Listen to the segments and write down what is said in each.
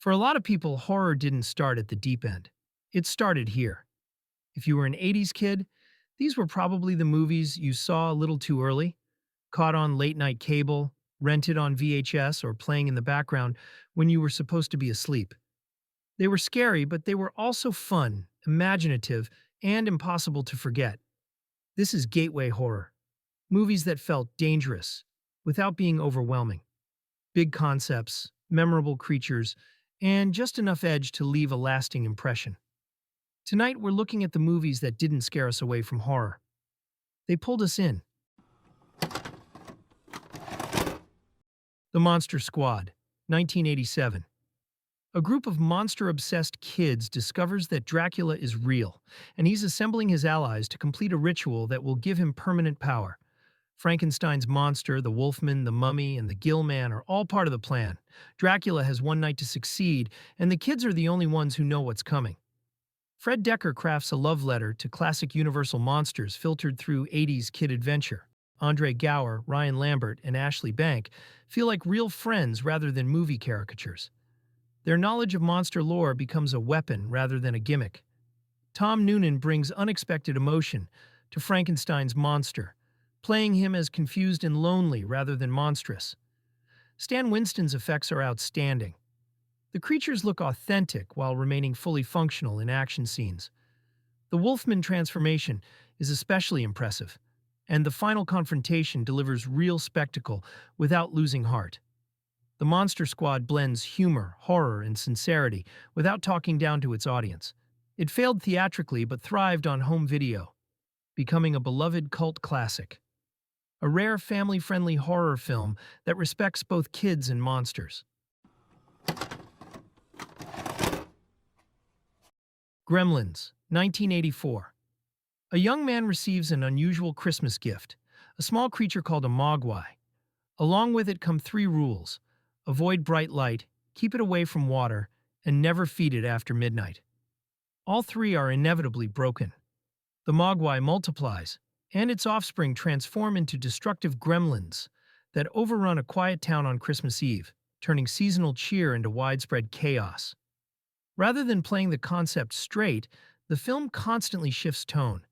For a lot of people, horror didn't start at the deep end. It started here. If you were an 80s kid, these were probably the movies you saw a little too early, caught on late night cable, rented on VHS, or playing in the background when you were supposed to be asleep. They were scary, but they were also fun, imaginative, and impossible to forget. This is gateway horror. Movies that felt dangerous without being overwhelming. Big concepts, memorable creatures, and just enough edge to leave a lasting impression. Tonight, we're looking at the movies that didn't scare us away from horror. They pulled us in. The Monster Squad, 1987. A group of monster-obsessed kids discovers that Dracula is real, and he's assembling his allies to complete a ritual that will give him permanent power. Frankenstein's monster, the Wolfman, the Mummy, and the Gill Man are all part of the plan. Dracula has one night to succeed, and the kids are the only ones who know what's coming. Fred Decker crafts a love letter to classic Universal monsters filtered through 80s kid adventure. Andre Gower, Ryan Lambert, and Ashley Bank feel like real friends rather than movie caricatures. Their knowledge of monster lore becomes a weapon rather than a gimmick. Tom Noonan brings unexpected emotion to Frankenstein's monster, playing him as confused and lonely rather than monstrous. Stan Winston's effects are outstanding. The creatures look authentic while remaining fully functional in action scenes. The Wolfman transformation is especially impressive, and the final confrontation delivers real spectacle without losing heart. The Monster Squad blends humor, horror, and sincerity without talking down to its audience. It failed theatrically but thrived on home video, becoming a beloved cult classic. A rare family-friendly horror film that respects both kids and monsters. Gremlins, 1984. A young man receives an unusual Christmas gift, a small creature called a mogwai. Along with it come three rules: avoid bright light, keep it away from water, and never feed it after midnight. All three are inevitably broken. The mogwai multiplies, and its offspring transform into destructive gremlins that overrun a quiet town on Christmas Eve, turning seasonal cheer into widespread chaos. Rather than playing the concept straight, the film constantly shifts tone.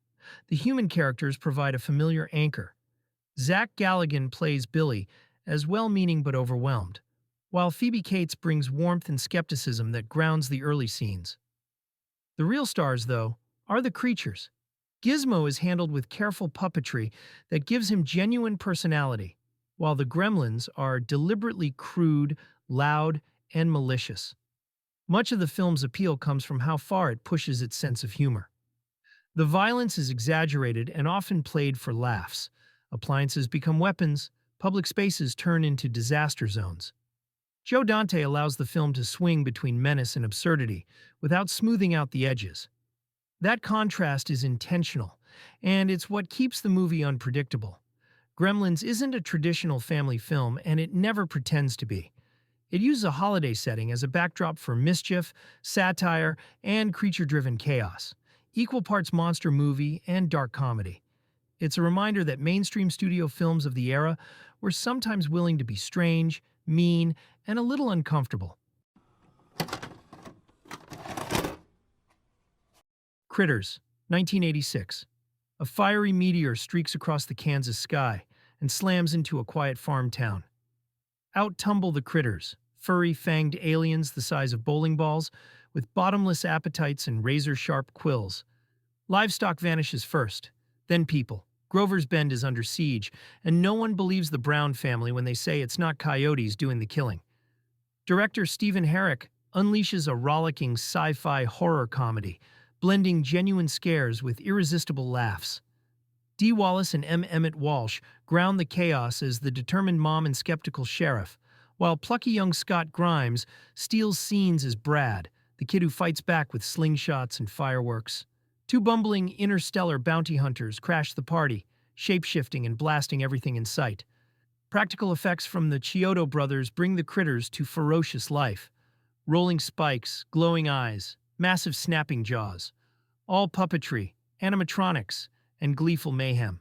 The human characters provide a familiar anchor. Zach Galligan plays Billy, as well-meaning but overwhelmed, while Phoebe Cates brings warmth and skepticism that grounds the early scenes. The real stars, though, are the creatures. Gizmo is handled with careful puppetry that gives him genuine personality, while the gremlins are deliberately crude, loud, and malicious. Much of the film's appeal comes from how far it pushes its sense of humor. The violence is exaggerated and often played for laughs. Appliances become weapons, public spaces turn into disaster zones. Joe Dante allows the film to swing between menace and absurdity without smoothing out the edges. That contrast is intentional, and it's what keeps the movie unpredictable. Gremlins isn't a traditional family film, and it never pretends to be. It uses a holiday setting as a backdrop for mischief, satire, and creature-driven chaos. Equal parts monster movie and dark comedy. It's a reminder that mainstream studio films of the era were sometimes willing to be strange, mean, and a little uncomfortable. Critters, 1986. A fiery meteor streaks across the Kansas sky and slams into a quiet farm town. Out tumble the critters, furry, fanged aliens the size of bowling balls, with bottomless appetites and razor-sharp quills. Livestock vanishes first, then people. Grover's Bend is under siege, and no one believes the Brown family when they say it's not coyotes doing the killing. Director Stephen Herrick unleashes a rollicking sci-fi horror comedy, blending genuine scares with irresistible laughs. Dee Wallace and M. Emmett Walsh ground the chaos as the determined mom and skeptical sheriff, while plucky young Scott Grimes steals scenes as Brad, the kid who fights back with slingshots and fireworks. Two bumbling interstellar bounty hunters crash the party, shape-shifting and blasting everything in sight. Practical effects from the Chiodo brothers bring the critters to ferocious life. Rolling spikes, glowing eyes, massive snapping jaws. All puppetry, animatronics, and gleeful mayhem.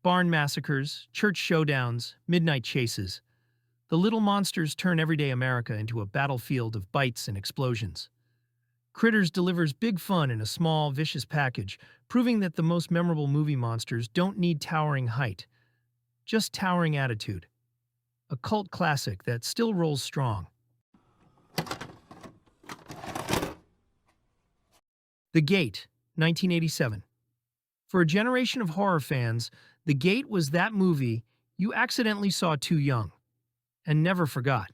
Barn massacres, church showdowns, midnight chases. The little monsters turn everyday America into a battlefield of bites and explosions. Critters delivers big fun in a small, vicious package, proving that the most memorable movie monsters don't need towering height, just towering attitude. A cult classic that still rolls strong. The Gate, 1987. For a generation of horror fans, The Gate was that movie you accidentally saw too young and never forgot.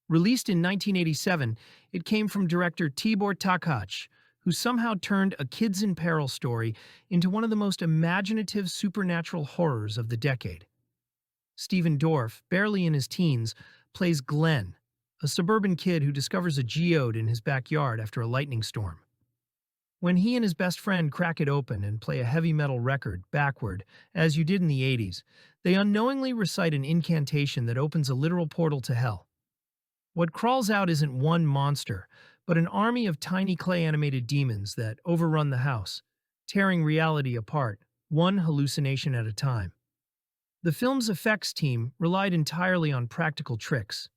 Released in 1987, it came from director Tibor Takach, who somehow turned a kids in peril story into one of the most imaginative supernatural horrors of the decade. Stephen Dorff, barely in his teens, plays Glenn, a suburban kid who discovers a geode in his backyard after a lightning storm. When he and his best friend crack it open and play a heavy metal record backward, as you did in the 80s, they unknowingly recite an incantation that opens a literal portal to hell. What crawls out isn't one monster, but an army of tiny clay-animated demons that overrun the house, tearing reality apart, one hallucination at a time. The film's effects team relied entirely on practical tricks.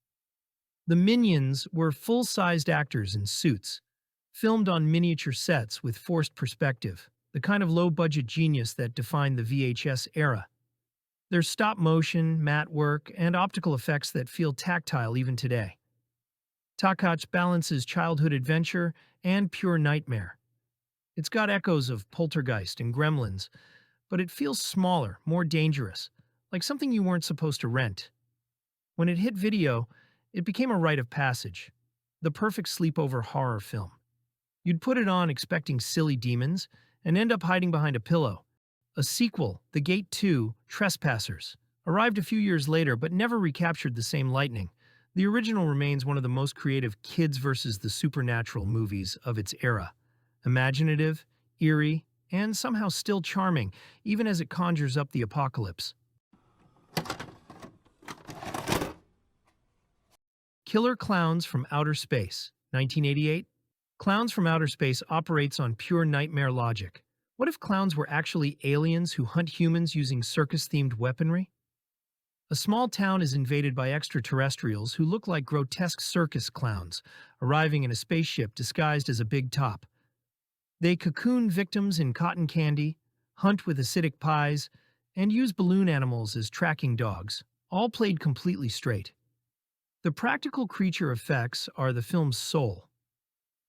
The minions were full-sized actors in suits, filmed on miniature sets with forced perspective, the kind of low-budget genius that defined the VHS era. There's stop-motion, matte work, and optical effects that feel tactile even today. Takach balances childhood adventure and pure nightmare. It's got echoes of Poltergeist and Gremlins, but it feels smaller, more dangerous, like something you weren't supposed to rent. When it hit video, it became a rite of passage, the perfect sleepover horror film. You'd put it on expecting silly demons and end up hiding behind a pillow. A sequel, The Gate 2, Trespassers, arrived a few years later but never recaptured the same lightning. The original remains one of the most creative kids versus the supernatural movies of its era. Imaginative, eerie, and somehow still charming, even as it conjures up the apocalypse. Killer Klowns from Outer Space, 1988. Klowns from Outer Space operates on pure nightmare logic. What if clowns were actually aliens who hunt humans using circus-themed weaponry? A small town is invaded by extraterrestrials who look like grotesque circus clowns, arriving in a spaceship disguised as a big top. They cocoon victims in cotton candy, hunt with acidic pies, and use balloon animals as tracking dogs, all played completely straight. The practical creature effects are the film's soul.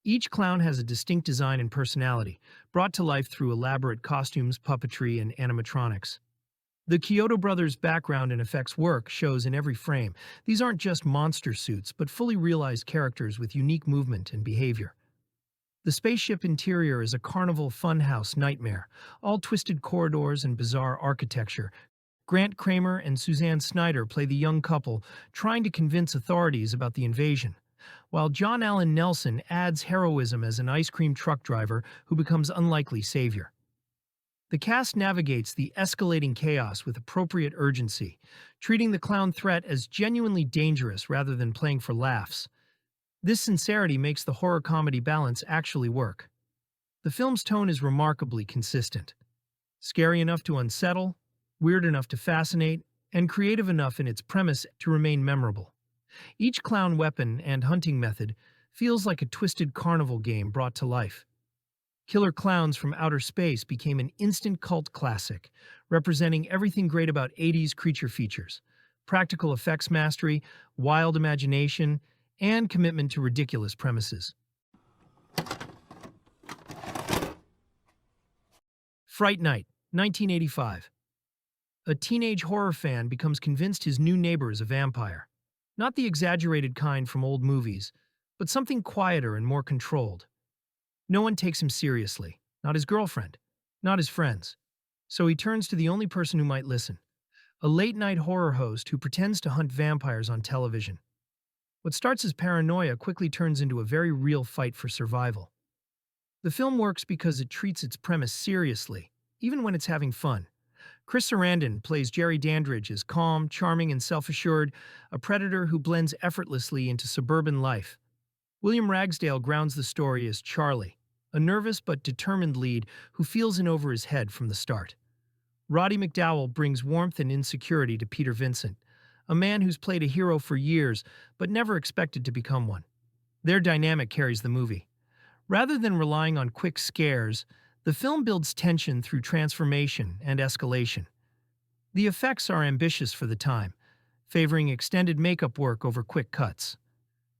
Each clown has a distinct design and personality, brought to life through elaborate costumes, puppetry, and animatronics. The Kyoto brothers' background and effects work shows in every frame. These aren't just monster suits, but fully realized characters with unique movement and behavior. The spaceship interior is a carnival funhouse nightmare, all twisted corridors and bizarre architecture. Grant Kramer and Suzanne Snyder play the young couple, trying to convince authorities about the invasion, while John Allen Nelson adds heroism as an ice cream truck driver who becomes unlikely savior. The cast navigates the escalating chaos with appropriate urgency, treating the clown threat as genuinely dangerous rather than playing for laughs. This sincerity makes the horror comedy balance actually work. The film's tone is remarkably consistent. Scary enough to unsettle, weird enough to fascinate, and creative enough in its premise to remain memorable. Each clown weapon and hunting method feels like a twisted carnival game brought to life. Killer Klowns from Outer Space became an instant cult classic, representing everything great about 80s creature features: practical effects mastery, wild imagination, and commitment to ridiculous premises. Fright Night, 1985. A teenage horror fan becomes convinced his new neighbor is a vampire. Not the exaggerated kind from old movies, but something quieter and more controlled. No one takes him seriously, not his girlfriend, not his friends. So he turns to the only person who might listen, a late-night horror host who pretends to hunt vampires on television. What starts as paranoia quickly turns into a very real fight for survival. The film works because it treats its premise seriously, even when it's having fun. Chris Sarandon plays Jerry Dandridge as calm, charming, and self-assured, a predator who blends effortlessly into suburban life. William Ragsdale grounds the story as Charlie, a nervous but determined lead who feels in over his head from the start. Roddy McDowall brings warmth and insecurity to Peter Vincent, a man who's played a hero for years but never expected to become one. Their dynamic carries the movie. Rather than relying on quick scares, the film builds tension through transformation and escalation. The effects are ambitious for the time, favoring extended makeup work over quick cuts.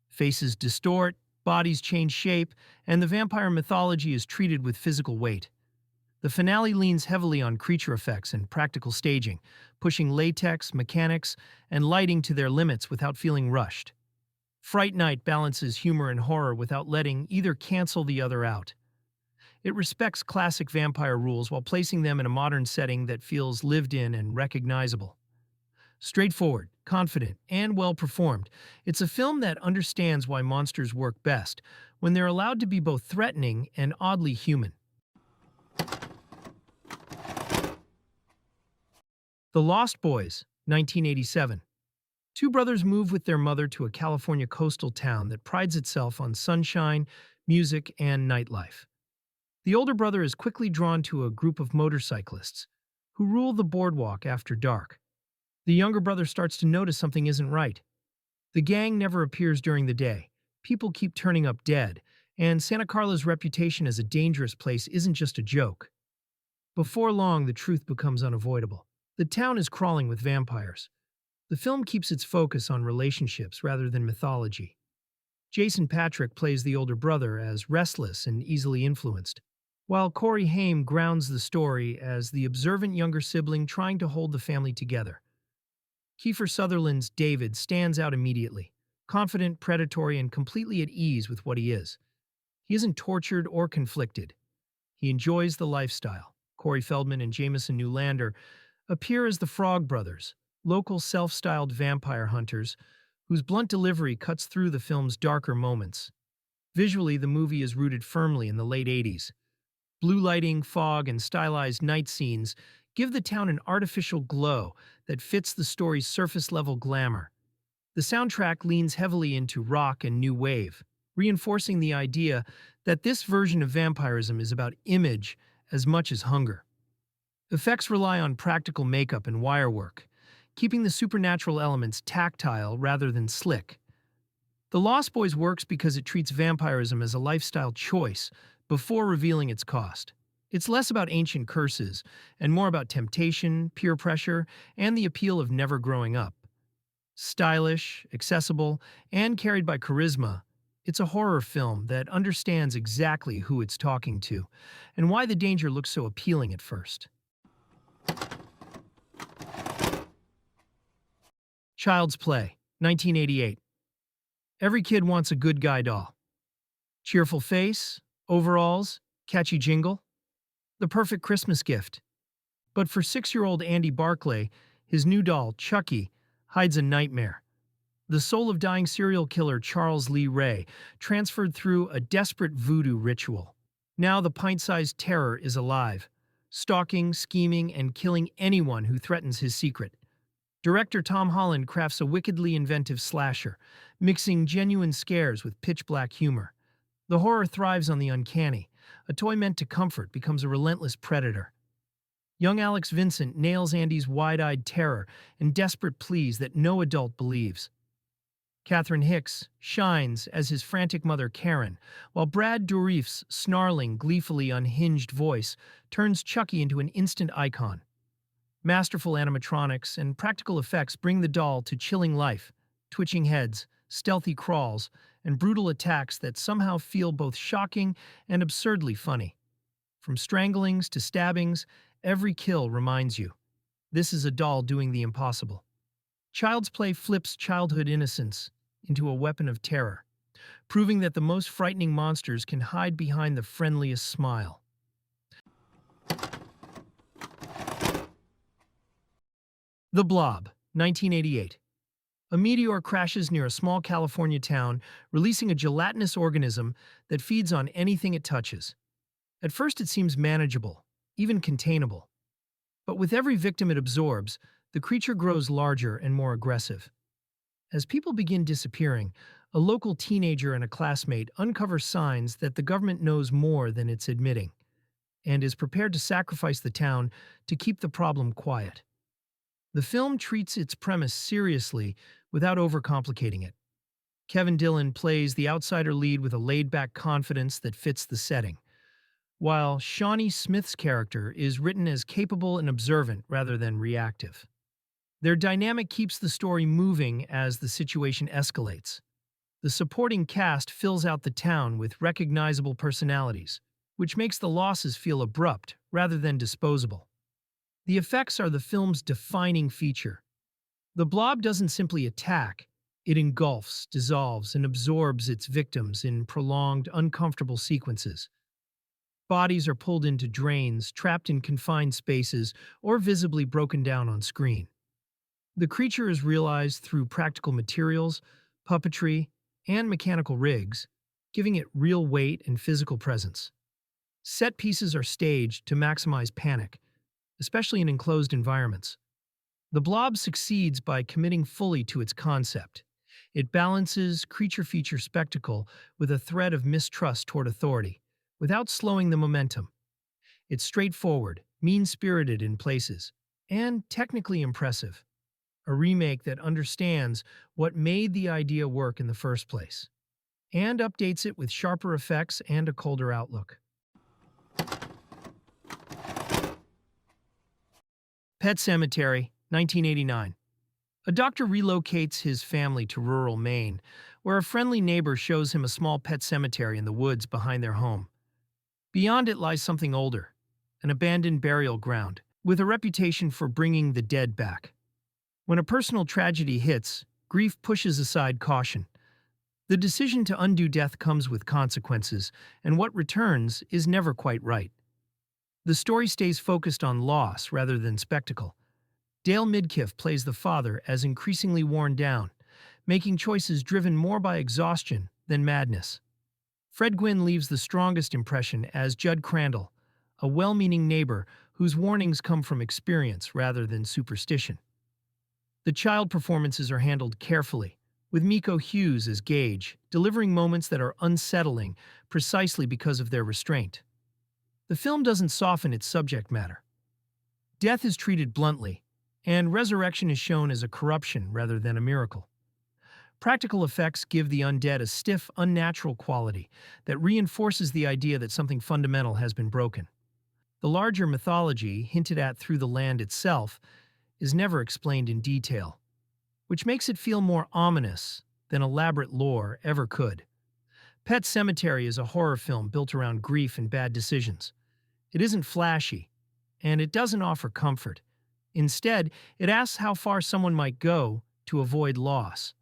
Faces distort, bodies change shape, and the vampire mythology is treated with physical weight. The finale leans heavily on creature effects and practical staging, pushing latex, mechanics, and lighting to their limits without feeling rushed. Fright Night balances humor and horror without letting either cancel the other out. It respects classic vampire rules while placing them in a modern setting that feels lived in and recognizable. Straightforward, confident, and well performed, it's a film that understands why monsters work best when they're allowed to be both threatening and oddly human. The Lost Boys, 1987. Two brothers move with their mother to a California coastal town that prides itself on sunshine, music, and nightlife. The older brother is quickly drawn to a group of motorcyclists who rule the boardwalk after dark. The younger brother starts to notice something isn't right. The gang never appears during the day, people keep turning up dead, and Santa Carla's reputation as a dangerous place isn't just a joke. Before long, the truth becomes unavoidable. The town is crawling with vampires. The film keeps its focus on relationships rather than mythology. Jason Patric plays the older brother as restless and easily influenced, while Corey Haim grounds the story as the observant younger sibling trying to hold the family together. Kiefer Sutherland's David stands out immediately, confident, predatory, and completely at ease with what he is. He isn't tortured or conflicted. He enjoys the lifestyle. Corey Feldman and Jameson Newlander appear as the Frog Brothers, local self-styled vampire hunters whose blunt delivery cuts through the film's darker moments. Visually, the movie is rooted firmly in the late 80s. Blue lighting, fog, and stylized night scenes give the town an artificial glow that fits the story's surface-level glamour. The soundtrack leans heavily into rock and new wave, reinforcing the idea that this version of vampirism is about image as much as hunger. Effects rely on practical makeup and wire work, keeping the supernatural elements tactile rather than slick. The Lost Boys works because it treats vampirism as a lifestyle choice before revealing its cost. It's less about ancient curses and more about temptation, peer pressure, and the appeal of never growing up. Stylish, accessible, and carried by charisma, it's a horror film that understands exactly who it's talking to and why the danger looks so appealing at first. Child's Play, 1988. Every kid wants a good guy doll. Cheerful face, overalls, catchy jingle. The perfect Christmas gift. But for 6-year-old Andy Barclay, his new doll, Chucky, hides a nightmare. The soul of dying serial killer Charles Lee Ray, transferred through a desperate voodoo ritual. Now the pint-sized terror is alive, stalking, scheming, and killing anyone who threatens his secret. Director Tom Holland crafts a wickedly inventive slasher, mixing genuine scares with pitch-black humor. The horror thrives on the uncanny. A toy meant to comfort becomes a relentless predator. Young Alex Vincent nails Andy's wide-eyed terror and desperate pleas that no adult believes. Catherine Hicks shines as his frantic mother Karen, while Brad Dourif's snarling, gleefully unhinged voice turns Chucky into an instant icon. Masterful animatronics and practical effects bring the doll to chilling life, twitching heads, stealthy crawls, and brutal attacks that somehow feel both shocking and absurdly funny. From stranglings to stabbings, every kill reminds you, this is a doll doing the impossible. Child's Play flips childhood innocence into a weapon of terror, proving that the most frightening monsters can hide behind the friendliest smile. The Blob, 1988. A meteor crashes near a small California town, releasing a gelatinous organism that feeds on anything it touches. At first it seems manageable, even containable. But with every victim it absorbs, the creature grows larger and more aggressive. As people begin disappearing, a local teenager and a classmate uncover signs that the government knows more than it's admitting, and is prepared to sacrifice the town to keep the problem quiet. The film treats its premise seriously without overcomplicating it. Kevin Dillon plays the outsider lead with a laid-back confidence that fits the setting, while Shawnee Smith's character is written as capable and observant rather than reactive. Their dynamic keeps the story moving as the situation escalates. The supporting cast fills out the town with recognizable personalities, which makes the losses feel abrupt rather than disposable. The effects are the film's defining feature. The Blob doesn't simply attack, it engulfs, dissolves, and absorbs its victims in prolonged, uncomfortable sequences. Bodies are pulled into drains, trapped in confined spaces, or visibly broken down on screen. The creature is realized through practical materials, puppetry, and mechanical rigs, giving it real weight and physical presence. Set pieces are staged to maximize panic, especially in enclosed environments. The Blob succeeds by committing fully to its concept. It balances creature-feature spectacle with a thread of mistrust toward authority, without slowing the momentum. It's straightforward, mean-spirited in places, and technically impressive. A remake that understands what made the idea work in the first place, and updates it with sharper effects and a colder outlook. Pet Sematary, 1989. A doctor relocates his family to rural Maine, where a friendly neighbor shows him a small pet cemetery in the woods behind their home. Beyond it lies something older, an abandoned burial ground, with a reputation for bringing the dead back. When a personal tragedy hits, grief pushes aside caution. The decision to undo death comes with consequences, and what returns is never quite right. The story stays focused on loss rather than spectacle. Dale Midkiff plays the father as increasingly worn down, making choices driven more by exhaustion than madness. Fred Gwynne leaves the strongest impression as Judd Crandall, a well-meaning neighbor whose warnings come from experience rather than superstition. The child performances are handled carefully, with Miko Hughes as Gage, delivering moments that are unsettling precisely because of their restraint. The film doesn't soften its subject matter. Death is treated bluntly, and resurrection is shown as a corruption rather than a miracle. Practical effects give the undead a stiff, unnatural quality that reinforces the idea that something fundamental has been broken. The larger mythology, hinted at through the land itself, is never explained in detail, which makes it feel more ominous than elaborate lore ever could. Pet Sematary is a horror film built around grief and bad decisions. It isn't flashy, and it doesn't offer comfort. Instead, it asks how far someone might go to avoid loss,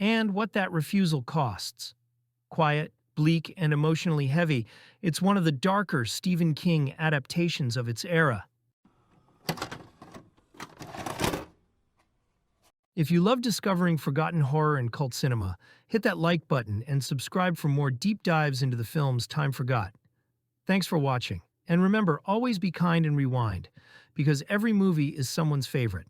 and what that refusal costs. Quiet, bleak, and emotionally heavy, it's one of the darker Stephen King adaptations of its era. If you love discovering forgotten horror and cult cinema, hit that like button and subscribe for more deep dives into the films time forgot. Thanks for watching, and remember, always be kind and rewind, because every movie is someone's favorite.